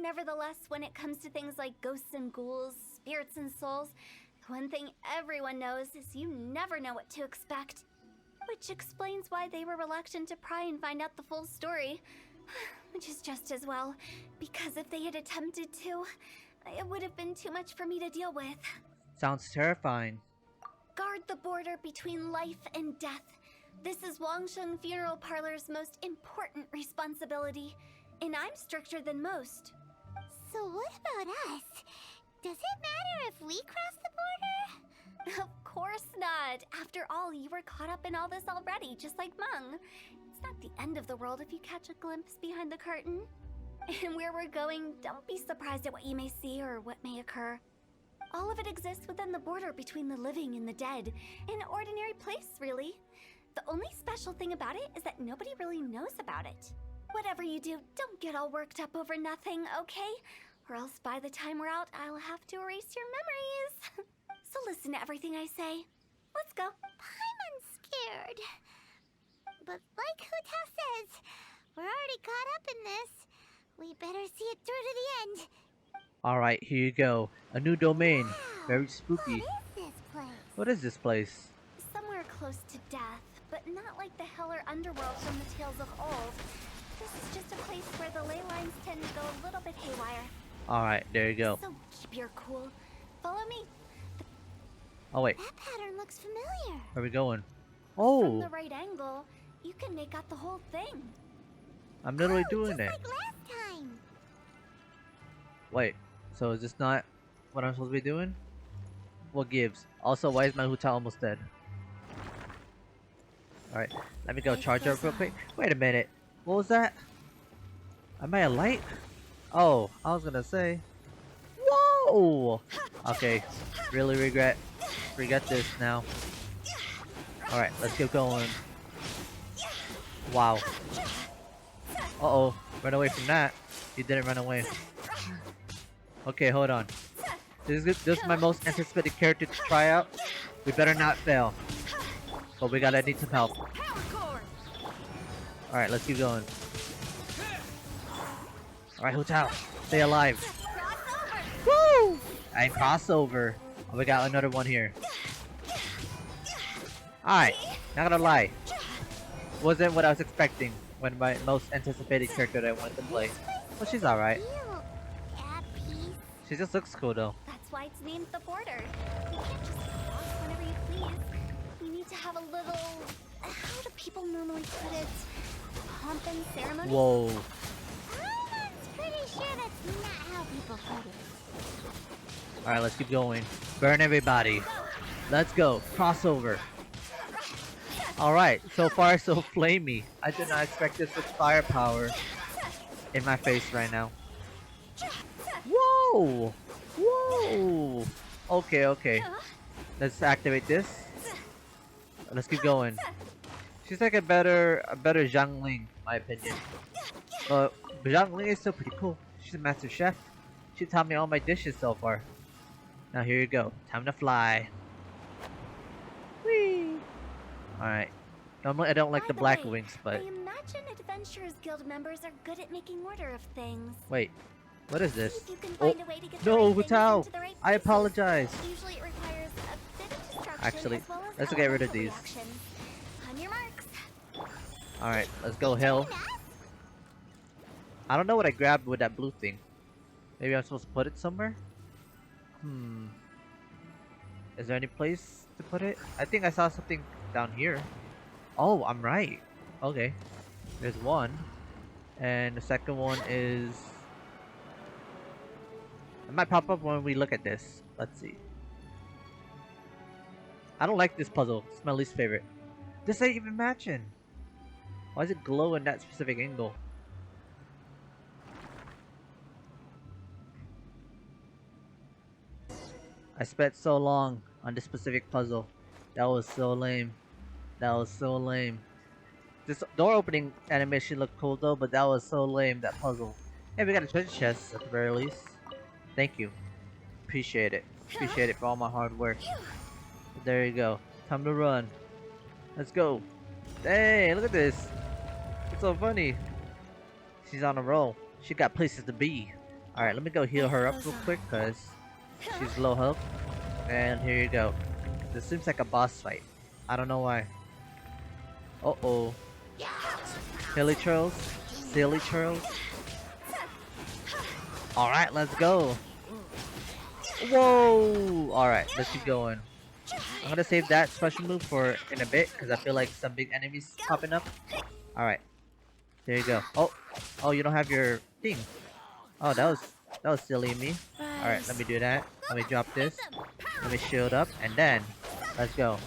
Nevertheless, when it comes to things like ghosts and ghouls, spirits and souls, one thing everyone knows is you never know what to expect. Which explains why they were reluctant to pry and find out the full story. Which is just as well, because if they had attempted to, it would have been too much for me to deal with. Sounds terrifying. Guard the border between life and death. This is Wangsheng Funeral Parlor's most important responsibility, and I'm stricter than most. So what about us? Does it matter if we cross the border? Of course not. After all, you were caught up in all this already, just like Meng. It's not the end of the world if you catch a glimpse behind the curtain. And where we're going, don't be surprised at what you may see or what may occur. All of it exists within the border between the living and the dead. An ordinary place, really. The only special thing about it is that nobody really knows about it. Whatever you do, don't get all worked up over nothing, okay? Or else by the time we're out, I'll have to erase your memories. So listen to everything I say. Let's go. Paimon's scared. But like Hu-Tao says, we're already caught up in this. We better see it through to the end. Alright, here you go. A new domain. Wow, Very spooky. What is this place? What is this place? Somewhere close to death, but not like the hell or underworld from the tales of old. This is just a place where the ley lines tend to go a little bit haywire. Alright, there you go. So keep your cool. Follow me. Oh wait, That pattern looks familiar. where are we going? From Oh, the right angle, you can make out the whole thing. I'm literally Oh, doing just it. like last time. Wait, so is this not what I'm supposed to be doing? What gives? Also, why is my Hu-Tao almost dead? Alright, let me go charge up real quick. Wait a minute. What was that? Am I a light? Oh, I was gonna say. Whoa! Okay, really regret this now. Alright, let's keep going. Wow. Uh-oh, run away from that. He didn't run away. Okay, hold on. This is my most anticipated character to try out. We better not fail. But we gotta need some help. Alright, let's keep going. Alright, Hu-Tao, stay alive. Woo! I crossover. Oh, we got another one here. Alright, not gonna lie. Wasn't what I was expecting when my most anticipated character that I wanted to play. But she's alright. Feel at peace. She just looks cool though. That's why it's named the border. You can't just cross whenever you please. You need to have a little... How do people normally put it? Pomp and ceremony? Whoa. Paimon's pretty sure that's not how people put it. Alright, let's keep going. Burn everybody. Let's go. Crossover. Alright, so far so flamey. I did not expect this with firepower in my face right now. Whoa! Whoa! Okay, okay. Let's activate this. Let's keep going. She's like a better Zhang Ling, in my opinion. But Zhang Ling is still pretty cool. She's a master chef. She taught me all my dishes so far. Now here you go. Time to fly. Whee! Alright. Normally I don't like By the the black way, wings, I but... imagine Adventurers Guild members are good at making order of things. Wait. What is See this? if you can Oh, find a way to get the no, right things Hutao! into the right I places. apologize. Usually it requires a bit of destruction Actually, as well as let's get rid of elemental these. reactions. On your marks. Alright, let's go hill. I don't know what I grabbed with that blue thing. Maybe I'm supposed to put it somewhere? Is there any place to put it? I think I saw something down here. Oh, I'm right. Okay. There's one. And the second one is... It might pop up when we look at this. Let's see. I don't like this puzzle. It's my least favorite. This ain't even matching. Why does it glow in that specific angle? I spent so long on this specific puzzle. That was so lame. That was so lame. This door opening animation looked cool though, but that was so lame, that puzzle. Hey, we got a treasure chest at the very least. Thank you. Appreciate it. Appreciate it for all my hard work. There you go. Time to run. Let's go. Hey, look at this. It's so funny. She's on a roll. She got places to be. Alright, let me go heal her up real quick because she's low health. And here you go. This seems like a boss fight. I don't know why. Uh-oh. Silly trolls. Silly trolls. Alright, let's go. Whoa! Alright, let's keep going. I'm gonna save that special move for in a bit because I feel like some big enemies popping up. Alright. There you go. Oh! Oh, you don't have your thing. Oh, that was silly of me. Alright, let me do that. Let me drop this. Let me shield up and then let's go.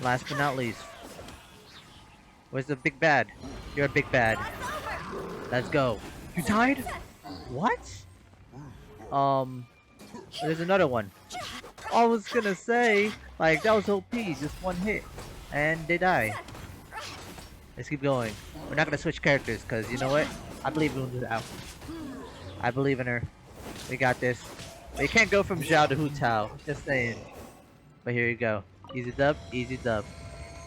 Last but not least. Where's the big bad? You're a big bad. Let's go. You died? What? There's another one. I was gonna say, like, that was OP, just one hit. And they die. Let's keep going. We're not gonna switch characters, because you know what? I believe in Hutao. I believe in her. We got this. But you can't go from Zhao to Hutao. Just saying. But here you go. Easy dub, easy dub.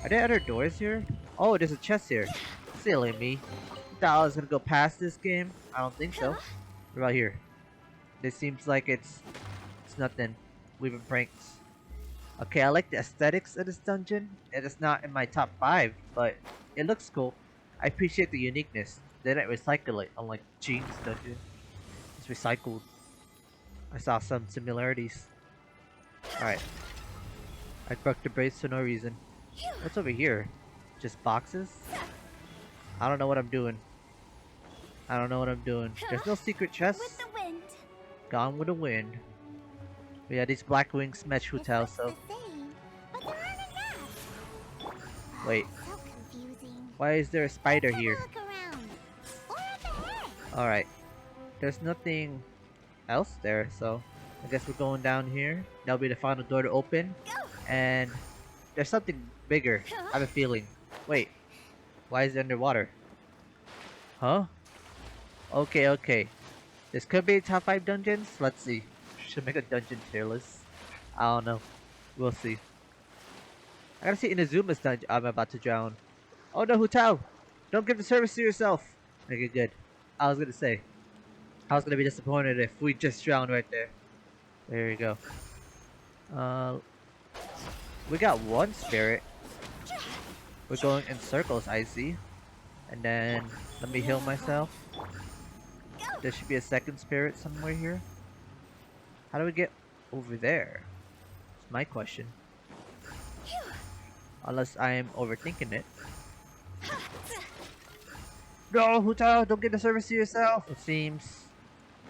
Are there other doors here? Oh, there's a chest here. Silly me. Thought I was gonna go past this game. I don't think so. What about here? This seems like it's nothing. We've been pranks. Okay, I like the aesthetics of this dungeon. It is not in my top 5, but it looks cool. I appreciate the uniqueness. They didn't recycle it, unlike Jean's dungeon. It's recycled. I saw some similarities. Alright. I broke the brace for no reason. What's over here? Just boxes? I don't know what I'm doing. I don't know what I'm doing. There's no secret chests. With the wind. Gone with the wind. But yeah, these black wings match Hutao, so... The same, but there aren't enough. Wait. So confusing. Why is there a spider Let's have a here? look around. Or up ahead. Alright. There's nothing else there, so... I guess we're going down here. That'll be the final door to open. And... there's something bigger. I have a feeling. Wait. Why is it underwater? Huh? Okay, okay. This could be top 5 dungeons. Let's see. Should make a dungeon tier list. I don't know. We'll see. I gotta see Inazuma's dungeon. I'm about to drown. Oh no, Hutao! Don't give the service to yourself! Okay, good. I was gonna say. I was gonna be disappointed if we just drowned right there. There you go. We got one spirit. We're going in circles, I see. And then, let me heal myself. There should be a second spirit somewhere here. How do we get over there? That's my question. Unless I am overthinking it. No, Hutao, don't get the service to yourself! It seems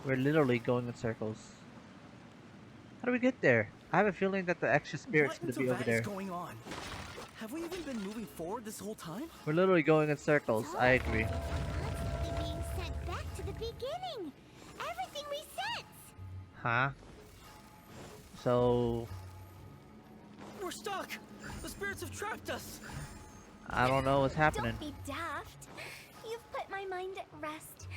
we're literally going in circles. How do we get there? I have a feeling that the extra spirit's gonna be over there. What going on? Have we even been moving forward this whole time? We're literally going in circles, I agree. Constantly being sent back to the beginning. Everything resets. Huh? So... We're stuck! The spirits have trapped us! I don't know what's happening. Don't be daft. You've put my mind at rest.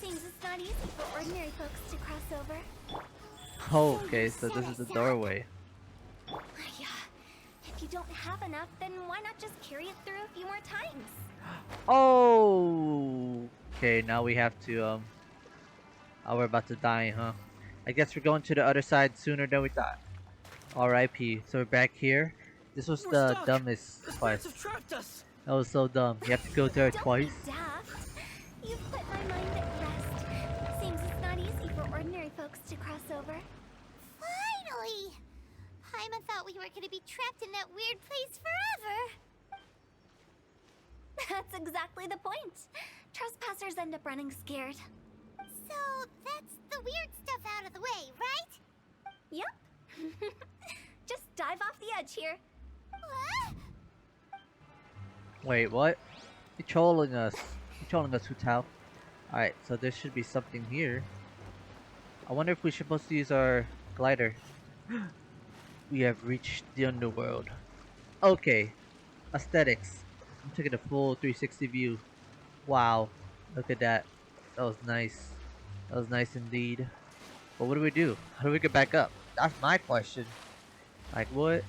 Seems it's not easy for ordinary folks to cross over. Oh, okay, so this is the doorway. Yeah. If you don't have enough, then why not just carry it through a few more times? Oh, okay, now we have to, oh, we're about to die, huh? I guess we're going to the other side sooner than we thought. R.I.P. So we're back here. This was We're the stuck. dumbest The spirits quest. have trapped us. That was so dumb. You have to go there Don't twice. be daft. You've put my mind at rest. Seems it's not easy for ordinary folks to cross over. Finally! Paimon thought we were gonna be trapped in that weird place forever. That's exactly the point. Trespassers end up running scared. So that's the weird stuff out of the way, right? Yep. Just dive off the edge here. What? Wait, what? You're trolling us. You're trolling us, Hu Tao. Alright, so there should be something here. I wonder if we're supposed to use our glider. We have reached the underworld. Okay. Aesthetics. I'm taking a full 360 view. Wow. Look at that. That was nice. That was nice indeed. But what do we do? How do we get back up? That's my question. Like what?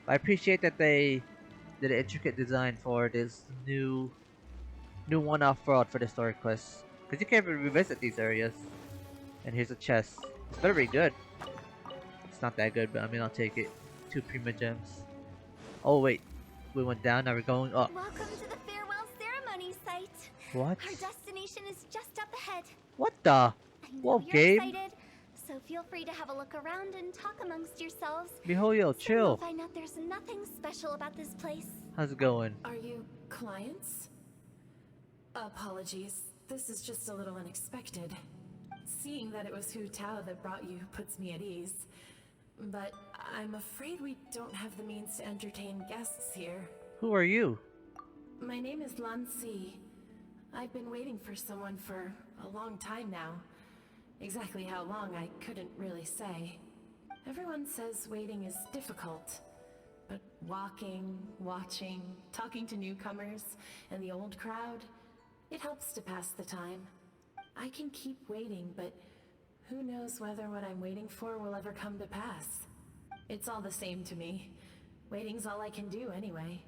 I appreciate that they did an intricate design for this new one-off world for the story quest. Because you can't even revisit these areas. And here's a chest. It's better be good. It's not that good, but I mean I'll take it. 2 Prima Gems. Oh wait. We went down, now we're going up. Welcome to the farewell ceremony site. What? Our destination is just up ahead. What the? I know Whoa, you're game? excited, so feel free to have a look around and talk amongst yourselves. Mihoyo, You'll chill. find out there's nothing special about this place. How's it going? Are you clients? Apologies. This is just a little unexpected. Seeing that it was Hu Tao that brought you puts me at ease. But I'm afraid we don't have the means to entertain guests here. Who are you? My name is Lan Si. I've been waiting for someone for a long time now. Exactly how long, I couldn't really say. Everyone says waiting is difficult. But walking, watching, talking to newcomers, and the old crowd, it helps to pass the time. I can keep waiting, but who knows whether what I'm waiting for will ever come to pass. It's all the same to me. Waiting's all I can do anyway.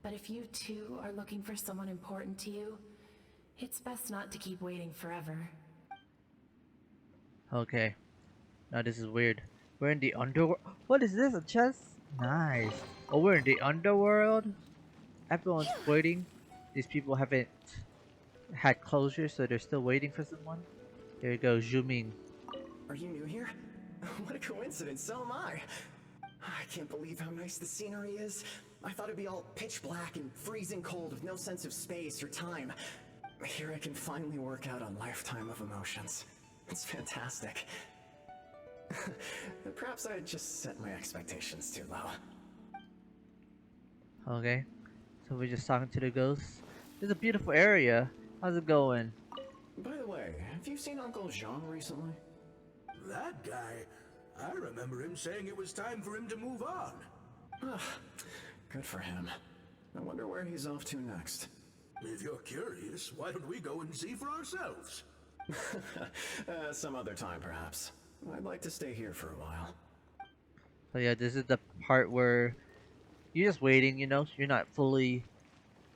But if you too are looking for someone important to you, it's best not to keep waiting forever. Okay. Now this is weird. We're in the underworld. What is this? A chest? Nice. Oh, we're in the underworld? Everyone's waiting. These people haven't had closure, so they're still waiting for someone. Here we go, Zhuming. Are you new here? What a coincidence, so am I. I can't believe how nice the scenery is. I thought it'd be all pitch black and freezing cold with no sense of space or time. Here I can finally work out a lifetime of emotions. It's fantastic. Perhaps I just set my expectations too low. Okay. So we're just talking to the ghosts. It's a beautiful area. How's it going? By the way, have you seen Uncle Jean recently? That guy, I remember him saying it was time for him to move on. Good for him. I wonder where he's off to next. If you're curious, why don't we go and see for ourselves? Some other time, perhaps. I'd like to stay here for a while. So yeah, this is the part where you're just waiting, you know? You're not fully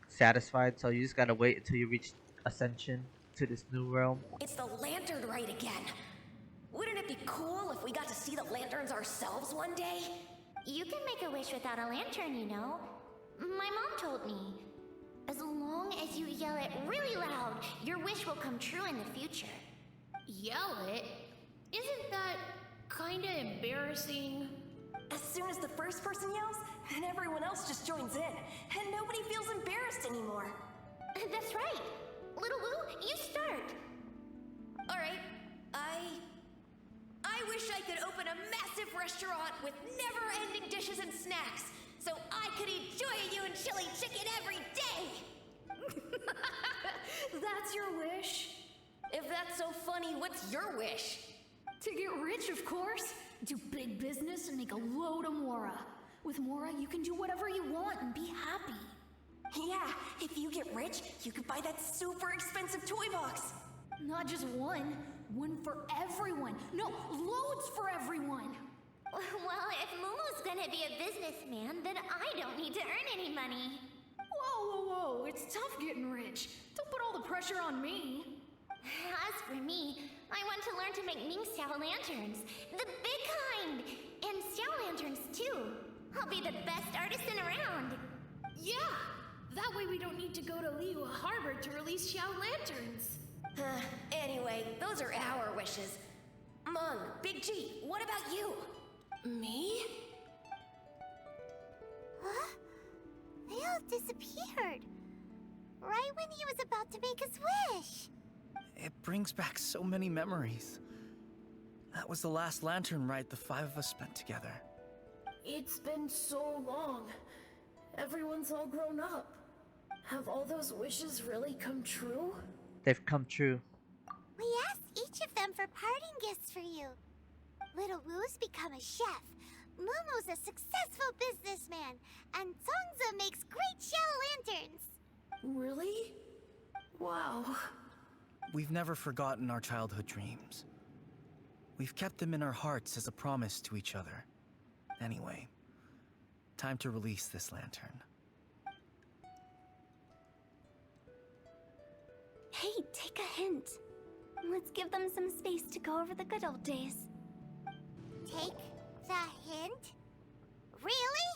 satisfied, so you just gotta wait until you reach Ascension to this new realm. It's the lantern rite again. Wouldn't it be cool if we got to see the lanterns ourselves one day? You can make a wish without a lantern, you know. My mom told me. As long as you yell it really loud, your wish will come true in the future. Yell it? Isn't that kinda embarrassing? As soon as the first person yells, then everyone else just joins in, and nobody feels embarrassed anymore. That's right. Little Wu, you start. Alright, I wish I could open a massive restaurant with never-ending dishes and snacks, so I could eat Joy and chili chicken every day! That's your wish? If that's so funny, what's your wish? To get rich, of course. Do big business and make a load of Mora. With Mora, you can do whatever you want and be happy. Yeah, if you get rich, you could buy that super expensive toy box. Not just one. One for everyone. No, loads for everyone. Well, if Momo's gonna be a businessman, then I don't need to earn any money. Whoa. It's tough getting rich. Don't put all the pressure on me. As for me, I want to learn to make Ming Xiao lanterns. The big kind! And Xiao lanterns, too. I'll be the best artisan around. Yeah! That way we don't need to go to Liyue Harbor to release Xiao lanterns. Anyway, those are our wishes. Mung, Big G, what about you? Me? Huh? They all disappeared. Right when he was about to make his wish. It brings back so many memories. That was the last lantern ride the 5 of us spent together. It's been so long. Everyone's all grown up. Have all those wishes really come true? They've come true. We asked each of them for parting gifts for you. Little Wu's become a chef. Momo's a successful businessman. And Zongza makes great shell lanterns. Really? Wow. We've never forgotten our childhood dreams. We've kept them in our hearts as a promise to each other. Anyway, time to release this lantern. Hey, take a hint. Let's give them some space to go over the good old days. Take the hint? Really?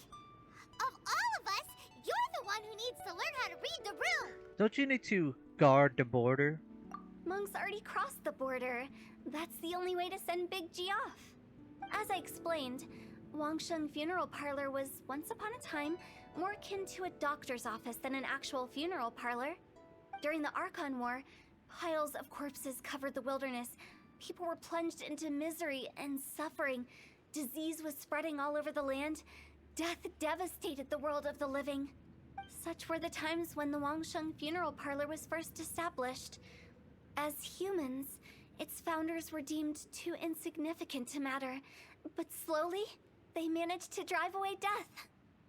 Of all of us, you're the one who needs to learn how to read the room. Don't you need to guard the border? Monk's already crossed the border. That's the only way to send Big G off. As I explained, Wangsheng Funeral Parlor was, once upon a time, more akin to a doctor's office than an actual funeral parlor. During the Archon War, piles of corpses covered the wilderness. People were plunged into misery and suffering. Disease was spreading all over the land. Death devastated the world of the living. Such were the times when the Wangsheng Funeral Parlor was first established. As humans, its founders were deemed too insignificant to matter, but slowly, they managed to drive away death.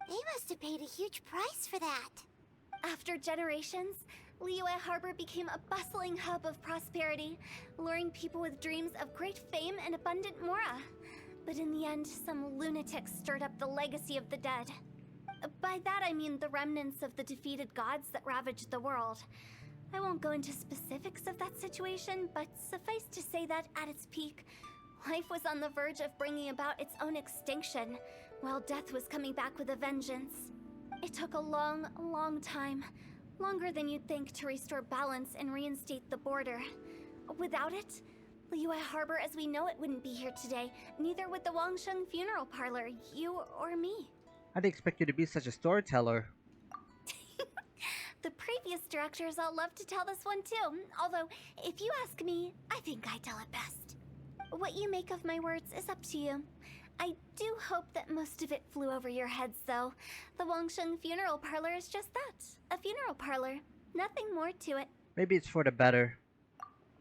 They must have paid a huge price for that. After generations, Liyue Harbor became a bustling hub of prosperity, luring people with dreams of great fame and abundant mora. But in the end, some lunatics stirred up the legacy of the dead. By that I mean the remnants of the defeated gods that ravaged the world. I won't go into specifics of that situation, but suffice to say that at its peak, life was on the verge of bringing about its own extinction, while death was coming back with a vengeance. It took a long, long time, longer than you'd think, to restore balance and reinstate the border. Without it, Liyue Harbor as we know it wouldn't be here today, neither would the Wangsheng Funeral Parlor, you or me. I didn't expect you to be such a storyteller. The previous directors all love to tell this one too, although, if you ask me, I think I tell it best. What you make of my words is up to you. I do hope that most of it flew over your heads, though. The Wangsheng Funeral Parlor is just that, a funeral parlor. Nothing more to it. Maybe it's for the better.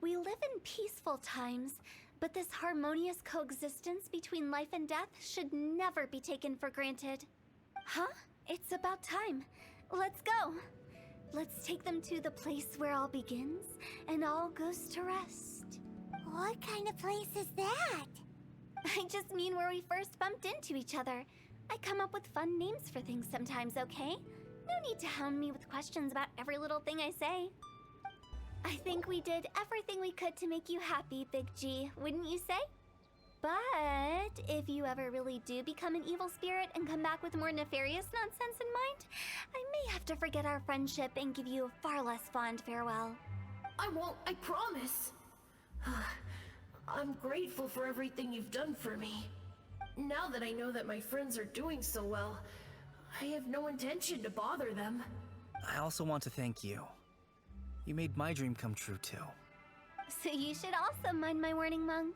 We live in peaceful times, but this harmonious coexistence between life and death should never be taken for granted. Huh? It's about time. Let's go. Let's take them to the place where all begins and all goes to rest. What kind of place is that? I just mean where we first bumped into each other. I come up with fun names for things sometimes, okay? No need to hound me with questions about every little thing I say. I think we did everything we could to make you happy, Big G, wouldn't you say? But if you ever really do become an evil spirit and come back with more nefarious nonsense in mind, I may have to forget our friendship and give you a far less fond farewell. I won't, I promise. I'm grateful for everything you've done for me. Now that I know that my friends are doing so well, I have no intention to bother them. I also want to thank you. You made my dream come true too. So you should also mind my warning, Mung.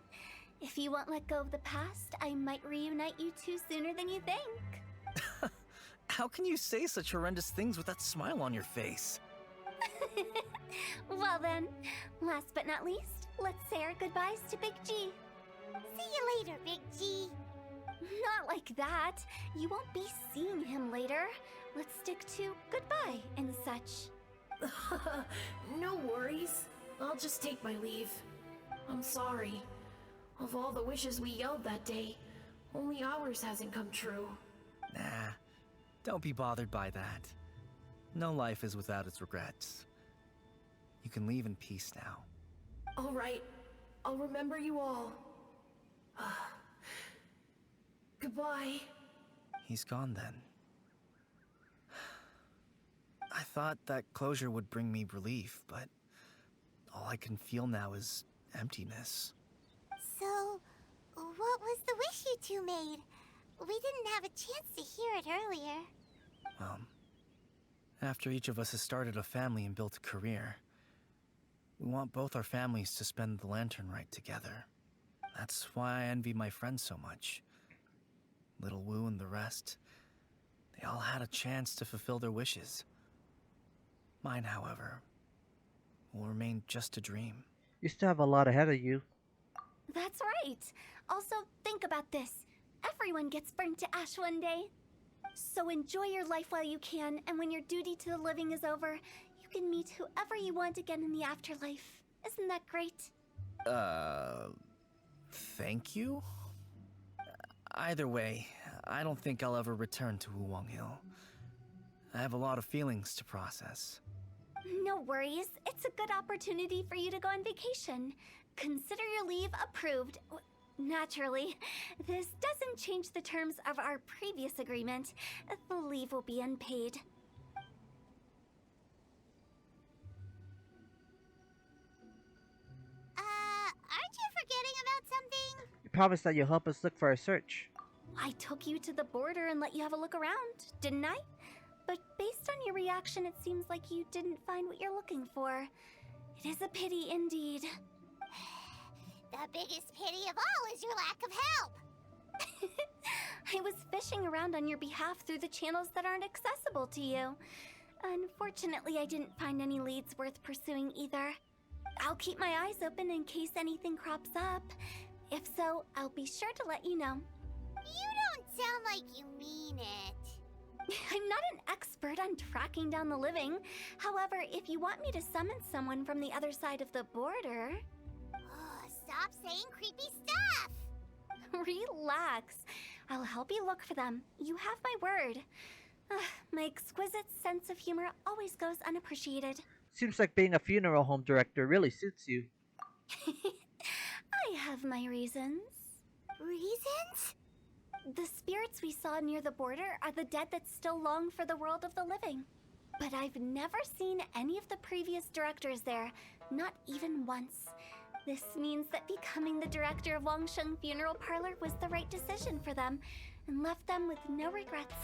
If you won't let go of the past, I might reunite you two sooner than you think. How can you say such horrendous things with that smile on your face? Well then, last but not least, let's say our goodbyes to Big G. See you later, Big G. Not like that. You won't be seeing him later. let's stick to goodbye and such. No worries. I'll just take my leave. I'm sorry. Of all the wishes we yelled that day, only ours hasn't come true. Nah, don't be bothered by that. No life is without its regrets. You can leave in peace now. All right. I'll remember you all. Goodbye. He's gone then. I thought that closure would bring me relief, but all I can feel now is emptiness. So, what was the wish you two made? We didn't have a chance to hear it earlier. Well, after each of us has started a family and built a career, we want both our families to spend the Lantern Rite together. That's why I envy my friends so much. Little Wu and the rest, they all had a chance to fulfill their wishes. Mine, however, will remain just a dream. You still have a lot ahead of you. That's right. Also, think about this. Everyone gets burnt to ash one day. So enjoy your life while you can, and when your duty to the living is over, you can meet whoever you want again in the afterlife. Isn't that great? Thank you? Either way, I don't think I'll ever return to Wuwang Hill. I have a lot of feelings to process. No worries. It's a good opportunity for you to go on vacation. Consider your leave approved. Naturally, this doesn't change the terms of our previous agreement. The leave will be unpaid. Aren't you forgetting about something? You promised that you'll help us look for a search. I took you to the border and let you have a look around, didn't I? But based on your reaction, it seems like you didn't find what you're looking for. It is a pity indeed. The biggest pity of all is your lack of help. I was fishing around on your behalf through the channels that aren't accessible to you. Unfortunately, I didn't find any leads worth pursuing either. I'll keep my eyes open in case anything crops up. If so, I'll be sure to let you know. You don't sound like you mean it. I'm not an expert on tracking down the living. However, if you want me to summon someone from the other side of the border... Stop saying creepy stuff! Relax. I'll help you look for them. You have my word. My exquisite sense of humor always goes unappreciated. Seems like being a funeral home director really suits you. I have my reasons. Reasons? The spirits we saw near the border are the dead that still long for the world of the living. But I've never seen any of the previous directors there, not even once. This means that becoming the director of Wangsheng Funeral Parlor was the right decision for them, and left them with no regrets.